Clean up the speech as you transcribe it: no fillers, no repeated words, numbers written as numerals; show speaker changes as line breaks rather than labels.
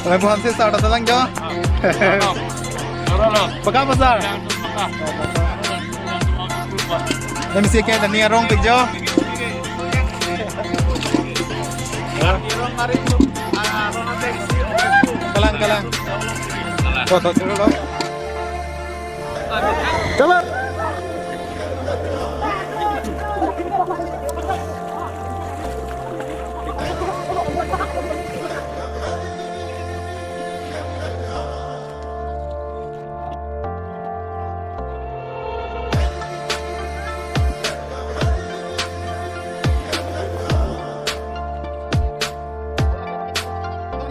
May buhan si Star, lang jo. Pagka mo Star? Let me see kayo, dani arong pigjo. Kalang. Toto, sino lang? Kalang!